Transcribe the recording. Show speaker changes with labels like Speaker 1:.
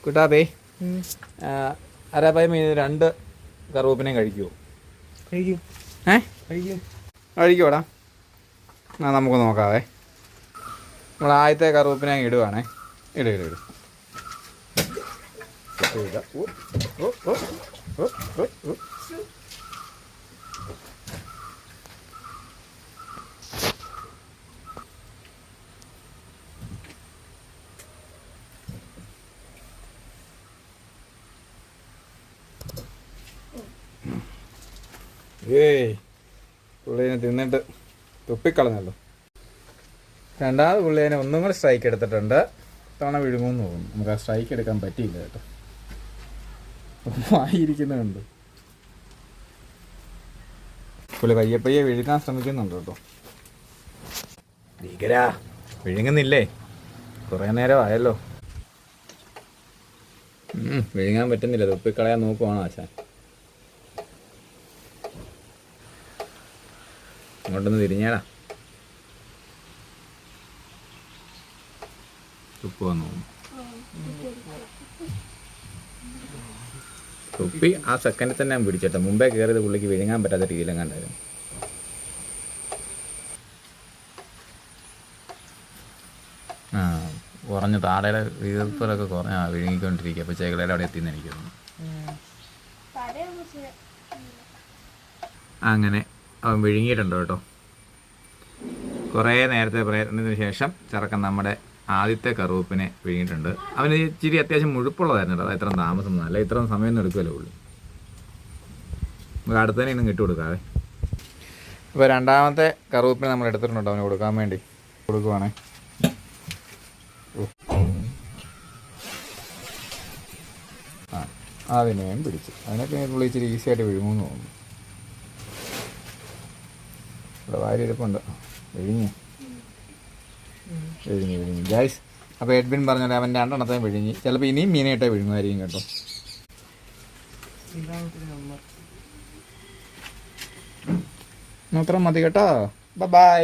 Speaker 1: കുട്ടാപ്പേ അരാപ്പായ മീൻ 2 കറുവപ്പിനെയും കഴിക്കുമോ? കഴിക്കുമോടാ? എന്നാൽ നമുക്ക് നോക്കാവേ. നമ്മൾ ആദ്യത്തെ കറുവപ്പിനെ ഇടുവാണേ. ഇട്. പുള്ളിനെ തിന്നിട്ട് തുപ്പിക്കളഞ്ഞല്ലോ. രണ്ടാമത് പുള്ളിനെ ഒന്നും കൂടെ സ്ട്രൈക്ക് എടുത്തിട്ടുണ്ട്. തവണ വിഴുങ്ങുമെന്ന് തോന്നുന്നു. നമുക്ക് ആ സ്ട്രൈക്ക് എടുക്കാൻ പറ്റിയില്ല കേട്ടോ. വായിരിക്കുന്നുണ്ട്. പുള്ളി പയ്യെ വിഴുങ്ങാൻ ശ്രമിക്കുന്നുണ്ട് കേട്ടോ. ഭീകരാ, വിഴുങ്ങുന്നില്ലേ? കുറേ നേരമായല്ലോ. വിഴുങ്ങാൻ പറ്റുന്നില്ല. തുപ്പിക്കളയാൻ നോക്കുവാണോ ആശാൻ? അങ്ങോട്ടൊന്ന് തിരിഞ്ഞേടാ. തുപ്പ് വന്നു. തുപ്പി ആ സെക്കൻഡിൽ തന്നെ ഞാൻ പിടിച്ചേട്ടോ. മുമ്പേ കയറിയത് പുള്ളിക്ക് വിഴുങ്ങാൻ പറ്റാത്ത രീതിയിലും കണ്ടായിരുന്നു. കുറഞ്ഞു താടയുടെ വീർപ്പലൊക്കെ കുറഞ്ഞ വിഴുങ്ങിക്കൊണ്ടിരിക്കുക. അപ്പോൾ ചേകളയുടെ അവിടെ എത്തിയെന്ന് എനിക്ക് തോന്നുന്നു. അങ്ങനെ അവൻ വിഴുങ്ങിയിട്ടുണ്ട് കേട്ടോ. കുറേ നേരത്തെ പ്രയത്നത്തിന് ശേഷം ചെറുക്കൻ നമ്മുടെ ആദ്യത്തെ കറുവപ്പിനെ വിഴുങ്ങിയിട്ടുണ്ട്. അവന് ഇച്ചിരി അത്യാവശ്യം മുഴുപ്പുള്ളതായിരുന്നു കേട്ടോ. അത് എത്ര താമസം അല്ല, ഇത്ര സമയമൊന്നും എടുക്കുമല്ലോ ഉള്ളൂ. നമുക്ക് അടുത്തന്നെ ഇന്നും കിട്ടുകൊടുക്കാവേ. ഇപ്പോൾ രണ്ടാമത്തെ കറുവപ്പിനെ നമ്മൾ എടുത്തിട്ടുണ്ടോ അവന് കൊടുക്കാൻ വേണ്ടി. കൊടുക്കുവാണേ. അതിനെയും പിടിച്ചു. അതിനൊക്കെ പുള്ളി ഇച്ചിരി ഈസി ആയിട്ട് വിഴുങ്ങുമെന്ന് തോന്നുന്നു. ഇവിടെ വാരി ഇരിപ്പുണ്ട്. വിഴുങ്ങി ഗൈസ്. അപ്പോൾ എഡ്വിൻ പറഞ്ഞാൽ അവൻ 2 എണ്ണത്തെയും വിഴുങ്ങി. ചിലപ്പോൾ ഇനിയും മീനായിട്ടേ വിഴുങ്ങുമായിരിക്കും കേട്ടോ. മാത്രം മതി കേട്ടോ. ബൈ.